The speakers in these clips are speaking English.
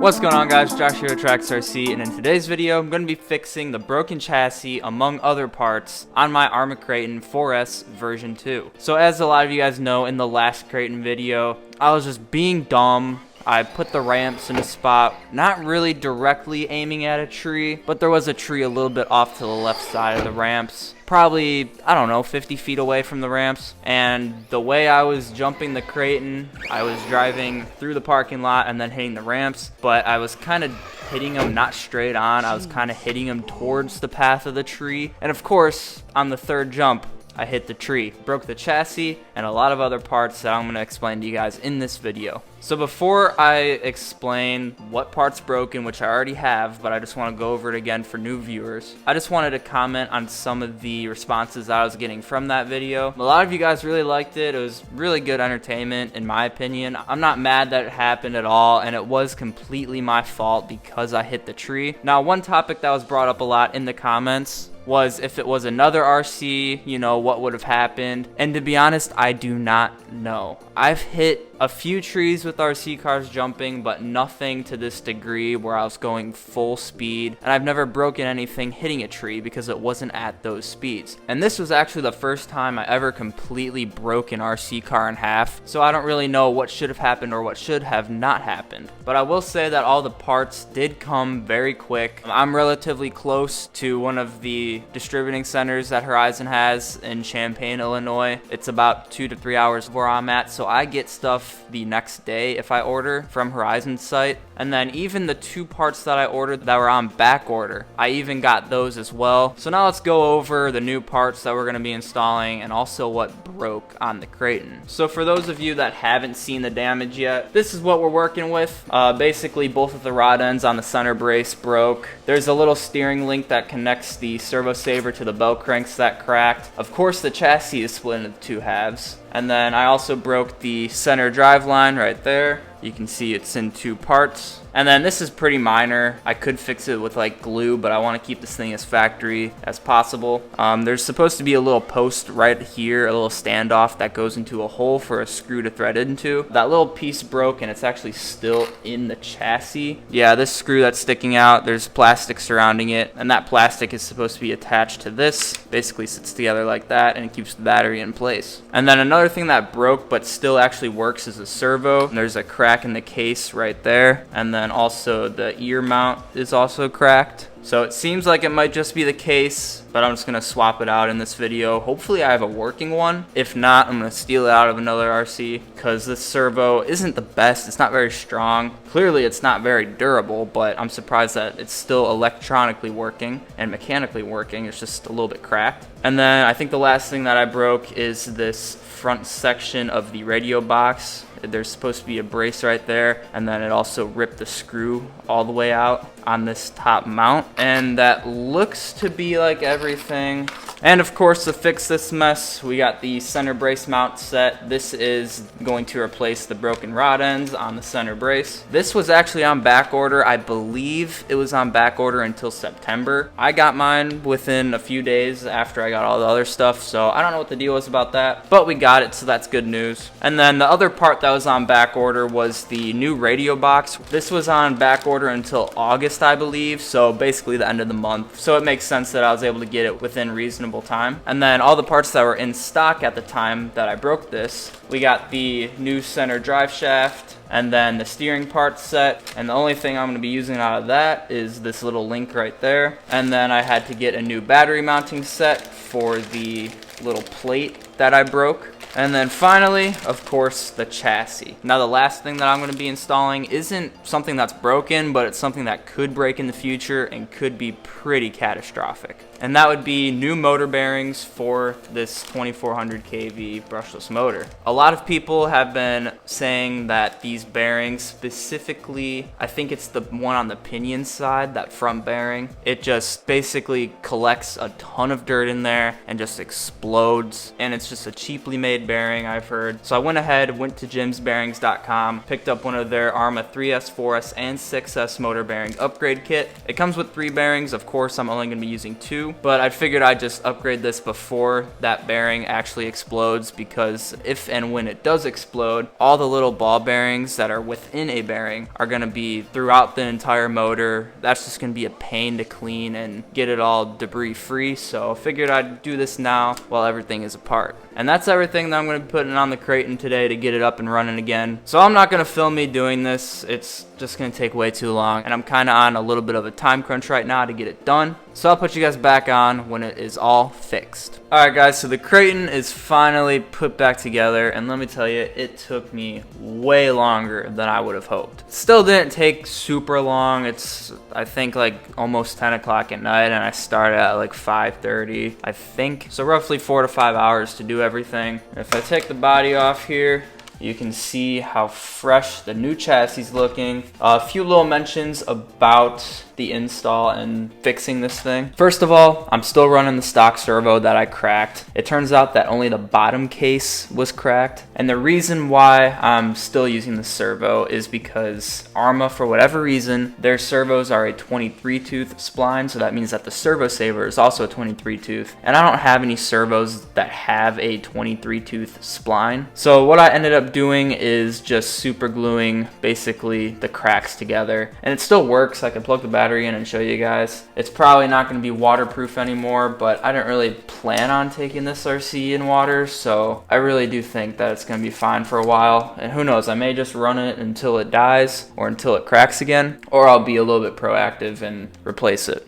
What's going on, guys? Josh here at Trax RC, and in today's video I'm going to be fixing the broken chassis among other parts on my ARRMA KRATON 4S version 2. So as a lot of you guys know, in the last KRATON video I was just being dumb. I put the ramps in a spot, not really directly aiming at a tree, but there was a tree a little bit off to the left side of the ramps. Probably, I don't know, 50 feet away from the ramps. And the way I was jumping the KRATON, I was driving through the parking lot and then hitting the ramps, but I was kind of hitting them not straight on. I was kind of hitting them towards the path of the tree. And of course, on the third jump, I hit the tree, broke the chassis, and a lot of other parts that I'm going to explain to you guys in this video. So before I explain what part's broken, which I already have, but I just want to go over it again for new viewers, I just wanted to comment on some of the responses that I was getting from that video. A lot of you guys really liked it. It was really good entertainment, in my opinion. I'm not mad that it happened at all, and it was completely my fault because I hit the tree. Now, one topic that was brought up a lot in the comments was if it was another RC, you know, what would have happened. And to be honest, I do not know. I've hit a few trees with RC cars jumping, but nothing to this degree where I was going full speed. And I've never broken anything hitting a tree because it wasn't at those speeds. And this was actually the first time I ever completely broke an RC car in half. So I don't really know what should have happened or what should have not happened. But I will say that all the parts did come very quick. I'm relatively close to one of the distributing centers that Horizon has in Champaign, Illinois. It's about 2 to 3 hours where I'm at, so I get stuff the next day if I order from Horizon's site. And then even the 2 parts that I ordered that were on back order, I even got those as well. So now let's go over the new parts that we're going to be installing and also what broke on the KRATON. So for those of you that haven't seen the damage yet, this is what we're working with. Basically both of the rod ends on the center brace broke. There's a little steering link that connects the servo saver to the bell cranks that cracked. Of course the chassis is split into 2 halves. And then I also broke the center drive line right there. You can see it's in 2 parts. And then this is pretty minor. I could fix it with like glue, but I want to keep this thing as factory as possible. There's supposed to be a little post right here, a little standoff that goes into a hole for a screw to thread into. That little piece broke and it's actually still in the chassis. Yeah, this screw that's sticking out, there's plastic surrounding it, and that plastic is supposed to be attached to this. Basically sits together like that and it keeps the battery in place. And then another thing that broke but still actually works is a servo. And there's a crack in the case right there, and then also the ear mount is also cracked. So it seems like it might just be the case, but I'm just going to swap it out in this video. Hopefully I have a working one. If not, I'm going to steal it out of another RC because this servo isn't the best. It's not very strong. Clearly it's not very durable, but I'm surprised that it's still electronically working and mechanically working. It's just a little bit cracked. And then I think the last thing that I broke is this front section of the radio box. There's supposed to be a brace right there, and then it also ripped the screw all the way out on this top mount, and that looks to be like everything. And of course, to fix this mess, we got the center brace mount set. This is going to replace the broken rod ends on the center brace. This was actually on back order. I believe it was on back order until September. I got mine within a few days after I got all the other stuff, so I don't know what the deal was about that, but we got it, so that's good news. And then the other part that was on back order was the new radio box. This was on back order until August, I believe, so basically the end of the month. So it makes sense that I was able to get it within reasonable time. And then all the parts that were in stock at the time that I broke this, we got the new center drive shaft and then the steering part set, and the only thing I'm going to be using out of that is this little link right there. And then I had to get a new battery mounting set for the little plate that I broke. And then finally, of course, the chassis. Now the last thing that I'm going to be installing isn't something that's broken, but it's something that could break in the future and could be pretty catastrophic. And that would be new motor bearings for this 2400 kV brushless motor. A lot of people have been saying that these bearings, specifically, I think it's the one on the pinion side, that front bearing, it just basically collects a ton of dirt in there and just explodes. And it's just a cheaply made made bearing, I've heard. So I went ahead, went to jimsbearings.com, picked up one of their ARRMA 3S, 4S, and 6S motor bearing upgrade kit. It comes with 3 bearings. Of course, I'm only going to be using 2, but I figured I'd just upgrade this before that bearing actually explodes, because if and when it does explode, all the little ball bearings that are within a bearing are going to be throughout the entire motor. That's just going to be a pain to clean and get it all debris free, so I figured I'd do this now while everything is apart. And that's everything that I'm going to be putting on the Kraton today to get it up and running again. So I'm not going to film me doing this. It's just going to take way too long, and I'm kind of on a little bit of a time crunch right now to get it done. So I'll put you guys back on when it is all fixed. Alright guys, so the Kraton is finally put back together, and let me tell you, it took me way longer than I would have hoped. Still didn't take super long. It's, I think, like almost 10 o'clock at night, and I started at like 5:30, I think. So roughly 4 to 5 hours to do everything. If I take the body off here, you can see how fresh the new chassis is looking. A few little mentions about the install and fixing this thing. First of all, I'm still running the stock servo that I cracked. It turns out that only the bottom case was cracked. And the reason why I'm still using the servo is because ARRMA, for whatever reason, their servos are a 23 tooth spline. So that means that the servo saver is also a 23 tooth. And I don't have any servos that have a 23 tooth spline. So what I ended up doing is just super gluing basically the cracks together, and it still works. I can plug the battery in and show you guys. It's probably not going to be waterproof anymore, but I didn't really plan on taking this RC in water, so I really do think that it's going to be fine for a while. And who knows, I may just run it until it dies or until it cracks again, or I'll be a little bit proactive and replace it.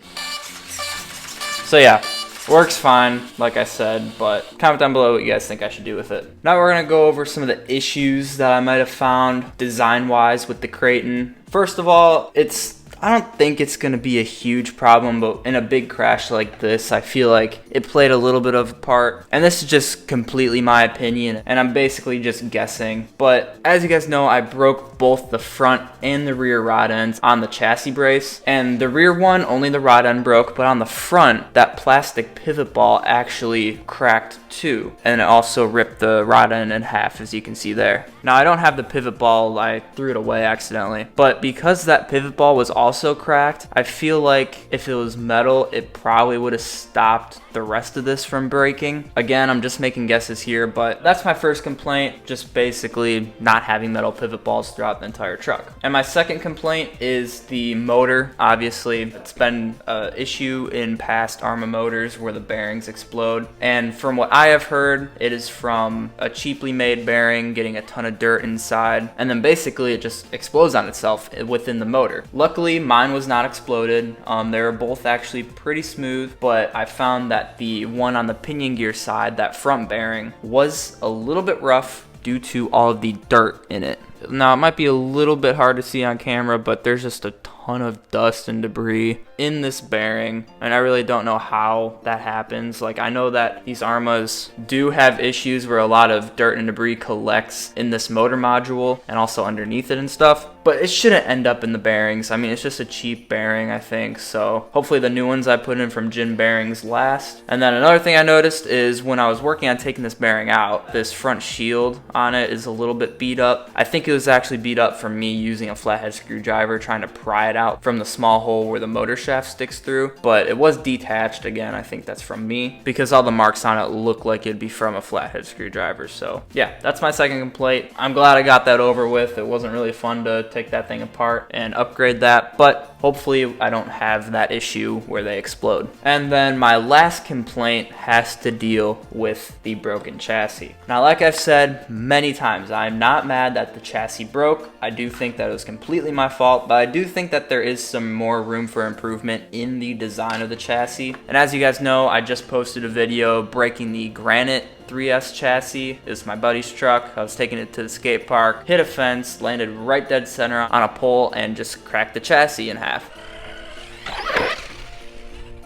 So yeah, works fine, like I said, but comment down below what you guys think I should do with it. Now we're gonna go over some of the issues that I might have found design-wise with the Kraton. First of all, I don't think it's going to be a huge problem, but in a big crash like this, I feel like it played a little bit of a part. And this is just completely my opinion, and I'm basically just guessing. But as you guys know, I broke both the front and the rear rod ends on the chassis brace. And the rear one, only the rod end broke, but on the front, that plastic pivot ball actually cracked too. And it also ripped the rod end in half, as you can see there. Now, I don't have the pivot ball, I threw it away accidentally. But because that pivot ball was also cracked, I feel like if it was metal, it probably would have stopped the rest of this from breaking. Again, I'm just making guesses here, but that's my first complaint, just basically not having metal pivot balls throughout the entire truck. And my second complaint is the motor. Obviously, it's been an issue in past ARRMA motors where the bearings explode. And from what I have heard, it is from a cheaply made bearing getting a ton of dirt inside, and then basically it just explodes on itself within the motor. Luckily, mine was not exploded. They were both actually pretty smooth, but I found that the one on the pinion gear side, that front bearing, was a little bit rough due to all of the dirt in it. Now, it might be a little bit hard to see on camera, but there's just a ton of dust and debris in this bearing, and I really don't know how that happens. Like, I know that these ARRMAs do have issues where a lot of dirt and debris collects in this motor module and also underneath it and stuff, but it shouldn't end up in the bearings. I mean, it's just a cheap bearing, I think, so hopefully the new ones I put in from Jim Bearings last. And then another thing I noticed is when I was working on taking this bearing out, this front shield on it is a little bit beat up. I think it was actually beat up from me using a flathead screwdriver trying to pry it out from the small hole where the motor shaft sticks through, but it was detached. Again, I think that's from me because all the marks on it look like it'd be from a flathead screwdriver. So yeah, that's my second complaint. I'm glad I got that over with. It wasn't really fun to take that thing apart and upgrade that, but hopefully I don't have that issue where they explode. And then my last complaint has to deal with the broken chassis. Now, like I've said many times, I'm not mad that the chassis broke. I do think that it was completely my fault, but I do think that there is some more room for improvement in the design of the chassis. And as you guys know, I just posted a video breaking the Granite 3S chassis. It's my buddy's truck. I was taking it to the skate park, hit a fence, landed right dead center on a pole, and just cracked the chassis in half.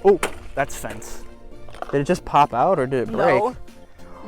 Oh, that's fence. Did it just pop out or did it break? No.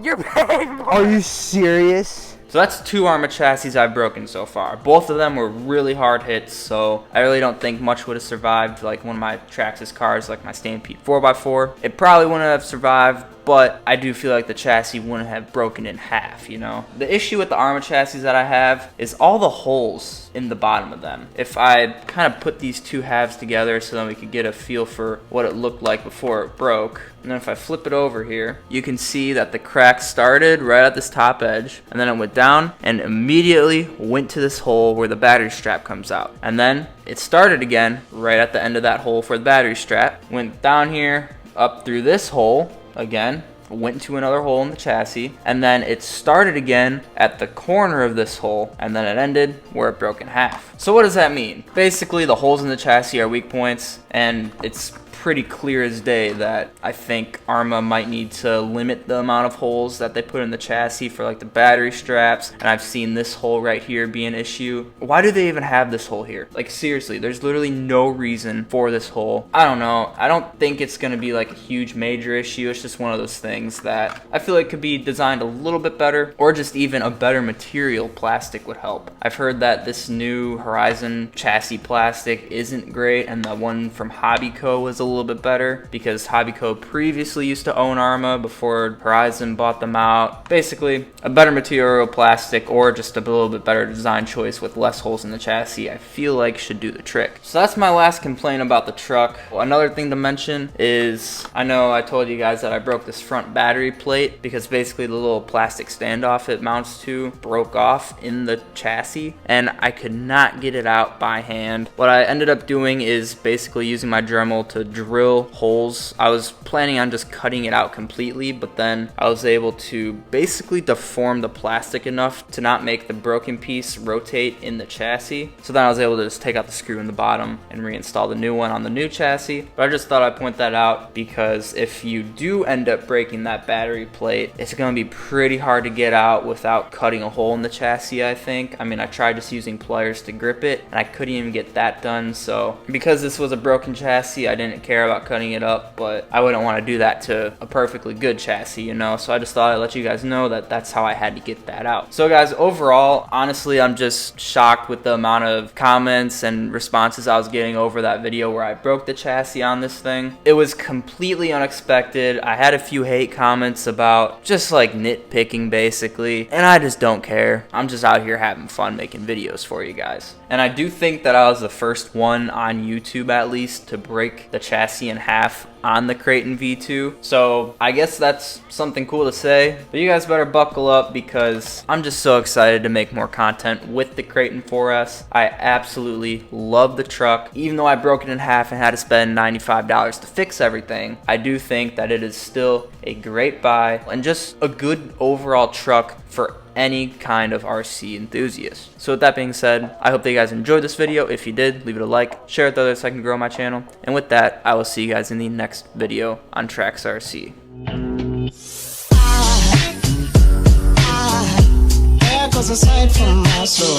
You're paying more. Are you serious? So that's 2 ARRMA chassis I've broken so far. Both of them were really hard hits, so I really don't think much would have survived. Like one of my Trax's cars, like my Stampede 4x4. It probably wouldn't have survived, but I do feel like the chassis wouldn't have broken in half, you know. The issue with the ARRMA chassis that I have is all the holes in the bottom of them. If I kind of put these two halves together so then we could get a feel for what it looked like before it broke, and then if I flip it over here, you can see that the crack started right at this top edge, and then it went down and immediately went to this hole where the battery strap comes out. And then it started again right at the end of that hole for the battery strap, went down here, up through this hole again, went to another hole in the chassis, and then it started again at the corner of this hole, and then it ended where it broke in half. So what does that mean? Basically, the holes in the chassis are weak points, and it's pretty clear as day that I think ARRMA might need to limit the amount of holes that they put in the chassis for like the battery straps. And I've seen this hole right here be an issue. Why do they even have this hole here? Like seriously, there's literally no reason for this hole. I don't know. I don't think it's gonna be like a huge major issue. It's just one of those things that I feel like could be designed a little bit better, or just even a better material plastic would help. I've heard that this new Horizon chassis plastic isn't great, and the one from Hobbyco was a little bit better because Hobbyco previously used to own ARRMA before Horizon bought them out. Basically, a better material plastic or just a little bit better design choice with less holes in the chassis I feel like should do the trick. So that's my last complaint about the truck. Another thing to mention is, I know I told you guys that I broke this front battery plate because basically the little plastic standoff it mounts to broke off in the chassis and I could not get it out by hand. What I ended up doing is basically using my Dremel to drill holes. I was planning on just cutting it out completely, but then I was able to basically deform the plastic enough to not make the broken piece rotate in the chassis. So then I was able to just take out the screw in the bottom and reinstall the new one on the new chassis. But I just thought I'd point that out because if you do end up breaking that battery plate, it's going to be pretty hard to get out without cutting a hole in the chassis, I think. I mean, I tried just using pliers to grip it and I couldn't even get that done. So because this was a broken chassis, I didn't care about cutting it up, but I wouldn't want to do that to a perfectly good chassis, you know. So I just thought I'd let you guys know that that's how I had to get that out. So guys, overall, honestly, I'm just shocked with the amount of comments and responses I was getting over that video where I broke the chassis on this thing. It was completely unexpected. I had a few hate comments about just like nitpicking basically, and I just don't care. I'm just out here having fun making videos for you guys. And I do think that I was the first one on YouTube at least to break the chassis in half on the Kraton V2. So I guess that's something cool to say, but you guys better buckle up because I'm just so excited to make more content with the Kraton 4S. I absolutely love the truck. Even though I broke it in half and had to spend $95 to fix everything, I do think that it is still a great buy and just a good overall truck for any kind of RC enthusiast. So with that being said, I hope that you guys enjoyed this video. If you did, leave it a like, share it with others so I can grow my channel. And with that, I will see you guys in the next video on Trax RC. There goes a sight from my soul.